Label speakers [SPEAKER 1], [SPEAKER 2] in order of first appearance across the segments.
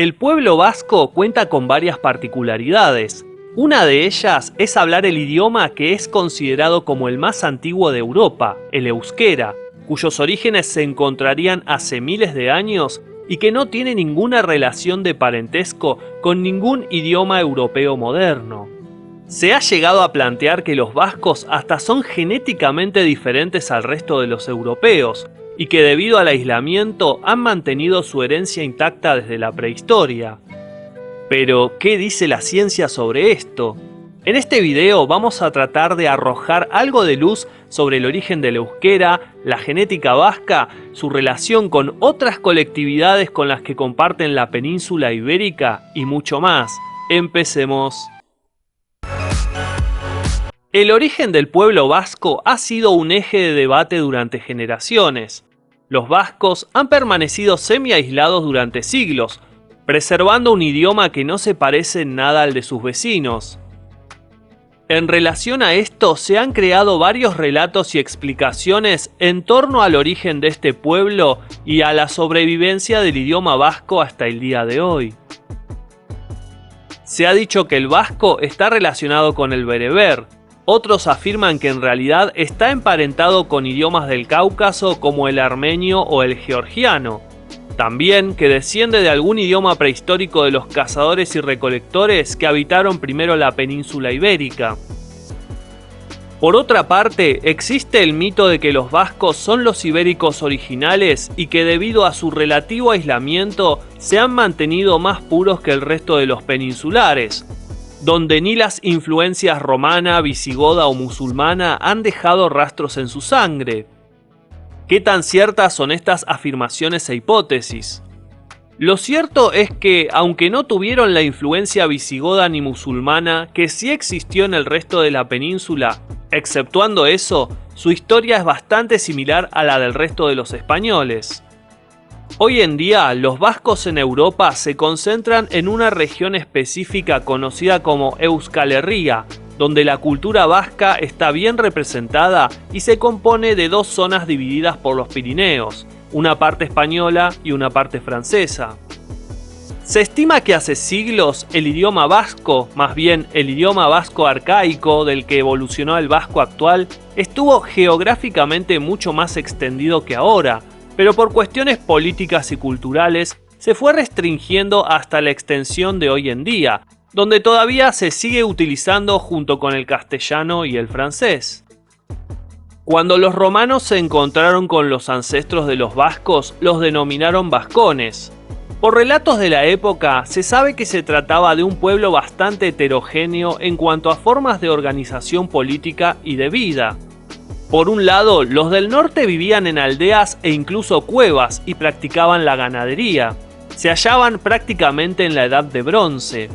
[SPEAKER 1] El pueblo vasco cuenta con varias particularidades. Una de ellas es hablar el idioma que es considerado como el más antiguo de Europa, el euskera, cuyos orígenes se encontrarían hace miles de años y que no tiene ninguna relación de parentesco con ningún idioma europeo moderno. Se ha llegado a plantear que los vascos hasta son genéticamente diferentes al resto de los europeos, y que debido al aislamiento han mantenido su herencia intacta desde la prehistoria. Pero, ¿qué dice la ciencia sobre esto? En este video vamos a tratar de arrojar algo de luz sobre el origen del euskera, la genética vasca, su relación con otras colectividades con las que comparten la península ibérica y mucho más. Empecemos. El origen del pueblo vasco ha sido un eje de debate durante generaciones. Los vascos han permanecido semi-aislados durante siglos, preservando un idioma que no se parece en nada al de sus vecinos. En relación a esto, se han creado varios relatos y explicaciones en torno al origen de este pueblo y a la sobrevivencia del idioma vasco hasta el día de hoy. Se ha dicho que el vasco está relacionado con el bereber. Otros afirman que en realidad está emparentado con idiomas del Cáucaso como el armenio o el georgiano. También que desciende de algún idioma prehistórico de los cazadores y recolectores que habitaron primero la península ibérica. Por otra parte, existe el mito de que los vascos son los ibéricos originales y que debido a su relativo aislamiento se han mantenido más puros que el resto de los peninsulares, donde ni las influencias romana, visigoda o musulmana han dejado rastros en su sangre. ¿Qué tan ciertas son estas afirmaciones e hipótesis? Lo cierto es que, aunque no tuvieron la influencia visigoda ni musulmana que sí existió en el resto de la península, exceptuando eso, su historia es bastante similar a la del resto de los españoles. Hoy en día, los vascos en Europa se concentran en una región específica conocida como Euskal Herria, donde la cultura vasca está bien representada y se compone de dos zonas divididas por los Pirineos, una parte española y una parte francesa. Se estima que hace siglos el idioma vasco, más bien el idioma vasco arcaico del que evolucionó el vasco actual, estuvo geográficamente mucho más extendido que ahora, pero por cuestiones políticas y culturales se fue restringiendo hasta la extensión de hoy en día, donde todavía se sigue utilizando junto con el castellano y el francés. Cuando los romanos se encontraron con los ancestros de los vascos, los denominaron vascones. Por relatos de la época, se sabe que se trataba de un pueblo bastante heterogéneo en cuanto a formas de organización política y de vida. Por un lado, los del norte vivían en aldeas e incluso cuevas y practicaban la ganadería. Se hallaban prácticamente en la Edad de Bronce.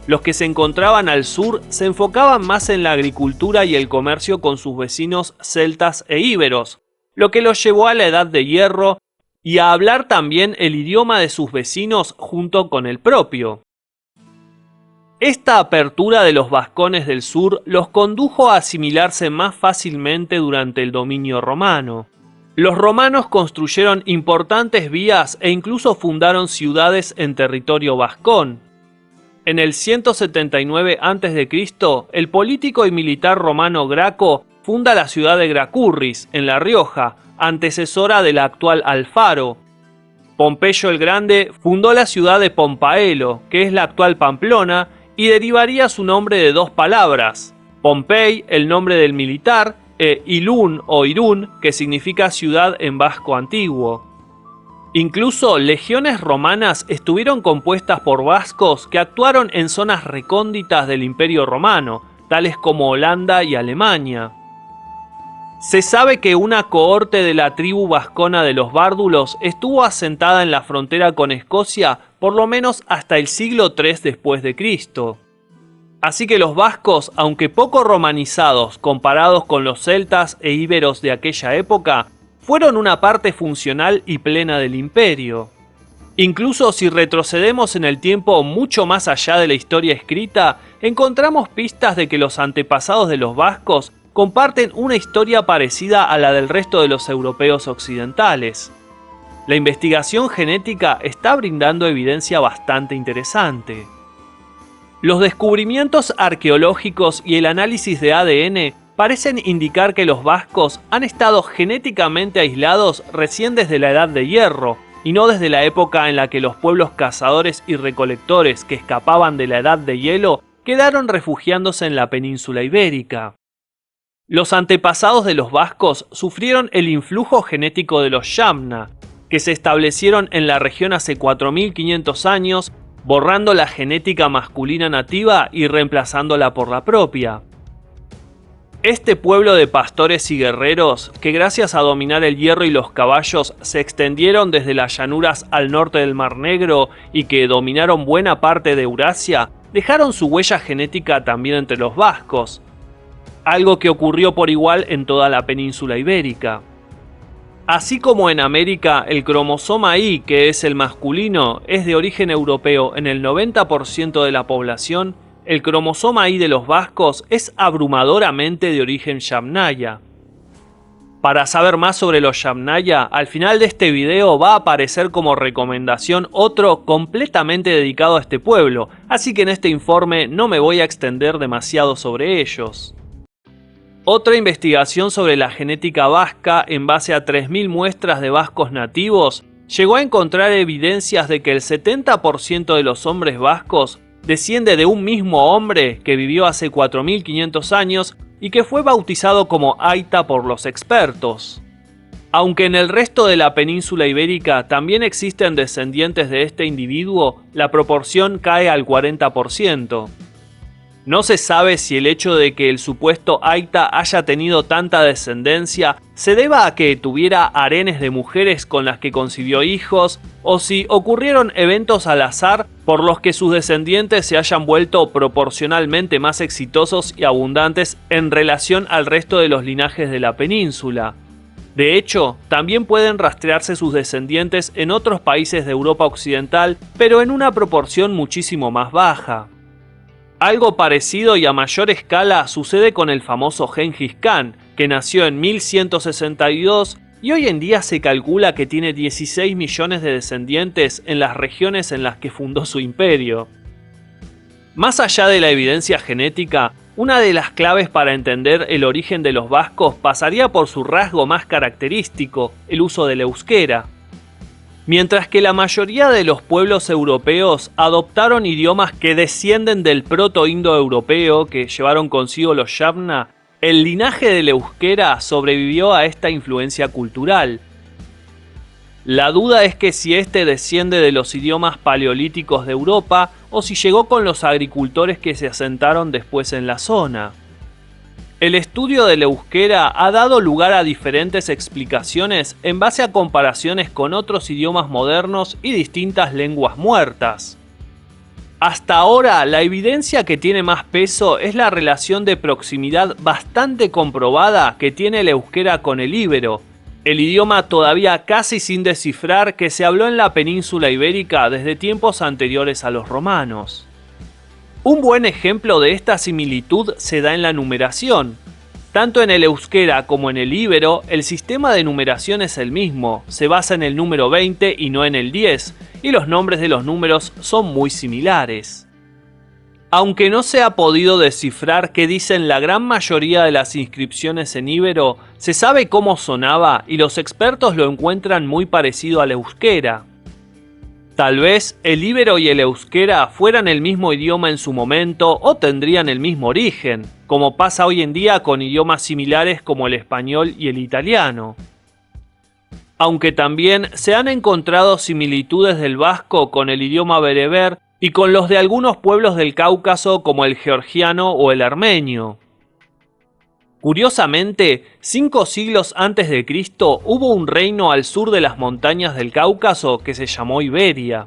[SPEAKER 1] Los que se encontraban al sur se enfocaban más en la agricultura y el comercio con sus vecinos celtas e íberos, lo que los llevó a la Edad de Hierro y a hablar también el idioma de sus vecinos junto con el propio. Esta apertura de los vascones del sur los condujo a asimilarse más fácilmente durante el dominio romano. Los romanos construyeron importantes vías e incluso fundaron ciudades en territorio vascón. En el 179 a.C., el político y militar romano Graco funda la ciudad de Gracurris, en La Rioja, antecesora de la actual Alfaro. Pompeyo el Grande fundó la ciudad de Pompaelo, que es la actual Pamplona, y derivaría su nombre de dos palabras: Pompei, el nombre del militar, e Ilún o Irún, que significa ciudad en vasco antiguo. Incluso legiones romanas estuvieron compuestas por vascos que actuaron en zonas recónditas del Imperio Romano, tales como Holanda y Alemania. Se sabe que una cohorte de la tribu vascona de los Bárdulos estuvo asentada en la frontera con Escocia por lo menos hasta el siglo III después de Cristo. Así que los vascos, aunque poco romanizados comparados con los celtas e íberos de aquella época, fueron una parte funcional y plena del imperio. Incluso si retrocedemos en el tiempo mucho más allá de la historia escrita, encontramos pistas de que los antepasados de los vascos comparten una historia parecida a la del resto de los europeos occidentales. La investigación genética está brindando evidencia bastante interesante. Los descubrimientos arqueológicos y el análisis de ADN parecen indicar que los vascos han estado genéticamente aislados recién desde la Edad de Hierro, y no desde la época en la que los pueblos cazadores y recolectores que escapaban de la Edad de Hielo quedaron refugiándose en la península ibérica. Los antepasados de los vascos sufrieron el influjo genético de los Yamna, que se establecieron en la región hace 4500 años, borrando la genética masculina nativa y reemplazándola por la propia. Este pueblo de pastores y guerreros, que gracias a dominar el hierro y los caballos se extendieron desde las llanuras al norte del Mar Negro y que dominaron buena parte de Eurasia, dejaron su huella genética también entre los vascos, algo que ocurrió por igual en toda la península ibérica. Así como en América el cromosoma Y, que es el masculino, es de origen europeo en el 90% de la población, el cromosoma Y de los vascos es abrumadoramente de origen Yamnaya. Para saber más sobre los Yamnaya, al final de este video va a aparecer como recomendación otro completamente dedicado a este pueblo, así que en este informe no me voy a extender demasiado sobre ellos. Otra investigación sobre la genética vasca en base a 3000 muestras de vascos nativos llegó a encontrar evidencias de que el 70% de los hombres vascos desciende de un mismo hombre que vivió hace 4500 años y que fue bautizado como Aita por los expertos. Aunque en el resto de la península ibérica también existen descendientes de este individuo, la proporción cae al 40%. No se sabe si el hecho de que el supuesto Aita haya tenido tanta descendencia se deba a que tuviera harenes de mujeres con las que concibió hijos, o si ocurrieron eventos al azar por los que sus descendientes se hayan vuelto proporcionalmente más exitosos y abundantes en relación al resto de los linajes de la península. De hecho, también pueden rastrearse sus descendientes en otros países de Europa Occidental, pero en una proporción muchísimo más baja. Algo parecido y a mayor escala sucede con el famoso Gengis Khan, que nació en 1162 y hoy en día se calcula que tiene 16 millones de descendientes en las regiones en las que fundó su imperio. Más allá de la evidencia genética, una de las claves para entender el origen de los vascos pasaría por su rasgo más característico, el uso del euskera. Mientras que la mayoría de los pueblos europeos adoptaron idiomas que descienden del proto-indoeuropeo que llevaron consigo los Yamna, el linaje del euskera sobrevivió a esta influencia cultural. La duda es que si este desciende de los idiomas paleolíticos de Europa o si llegó con los agricultores que se asentaron después en la zona. El estudio del euskera ha dado lugar a diferentes explicaciones en base a comparaciones con otros idiomas modernos y distintas lenguas muertas. Hasta ahora, la evidencia que tiene más peso es la relación de proximidad bastante comprobada que tiene el euskera con el íbero, el idioma todavía casi sin descifrar que se habló en la península ibérica desde tiempos anteriores a los romanos. Un buen ejemplo de esta similitud se da en la numeración. Tanto en el euskera como en el íbero, el sistema de numeración es el mismo, se basa en el número 20 y no en el 10, y los nombres de los números son muy similares. Aunque no se ha podido descifrar qué dicen la gran mayoría de las inscripciones en íbero, se sabe cómo sonaba y los expertos lo encuentran muy parecido al euskera. Tal vez el íbero y el euskera fueran el mismo idioma en su momento o tendrían el mismo origen, como pasa hoy en día con idiomas similares como el español y el italiano. Aunque también se han encontrado similitudes del vasco con el idioma bereber y con los de algunos pueblos del Cáucaso como el georgiano o el armenio. Curiosamente, 5 siglos antes de Cristo hubo un reino al sur de las montañas del Cáucaso que se llamó Iberia.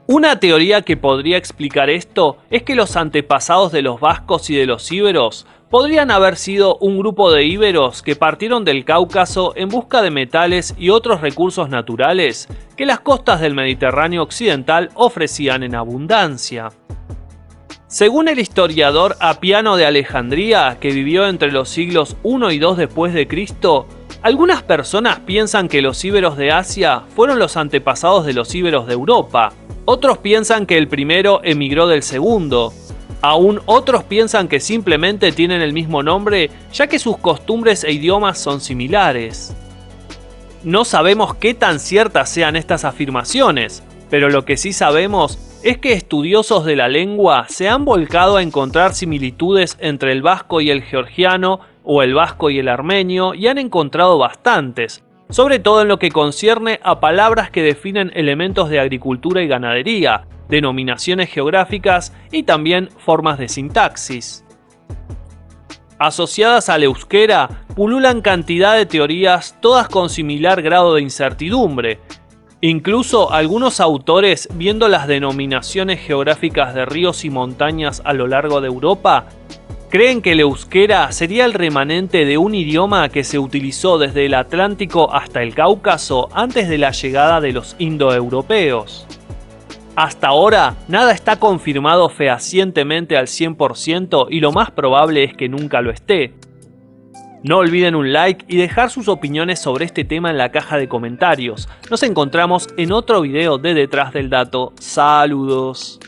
[SPEAKER 1] Una teoría que podría explicar esto es que los antepasados de los vascos y de los íberos podrían haber sido un grupo de íberos que partieron del Cáucaso en busca de metales y otros recursos naturales que las costas del Mediterráneo occidental ofrecían en abundancia. Según el historiador Apiano de Alejandría, que vivió entre los siglos I y II después de Cristo, Algunas personas piensan que los íberos de Asia fueron los antepasados de los íberos de Europa. Otros piensan que el primero emigró del segundo. Aún otros piensan que simplemente tienen el mismo nombre, ya que sus costumbres e idiomas son similares. No sabemos qué tan ciertas sean estas afirmaciones, pero lo que sí sabemos es que estudiosos de la lengua se han volcado a encontrar similitudes entre el vasco y el georgiano o el vasco y el armenio y han encontrado bastantes, sobre todo en lo que concierne a palabras que definen elementos de agricultura y ganadería, denominaciones geográficas y también formas de sintaxis. Asociadas al euskera, pululan cantidad de teorías, todas con similar grado de incertidumbre. Incluso algunos autores, viendo las denominaciones geográficas de ríos y montañas a lo largo de Europa, creen que el euskera sería el remanente de un idioma que se utilizó desde el Atlántico hasta el Cáucaso antes de la llegada de los indoeuropeos. Hasta ahora, nada está confirmado fehacientemente al 100% y lo más probable es que nunca lo esté. No olviden un like y dejar sus opiniones sobre este tema en la caja de comentarios. Nos encontramos en otro video de Detrás del Dato. Saludos.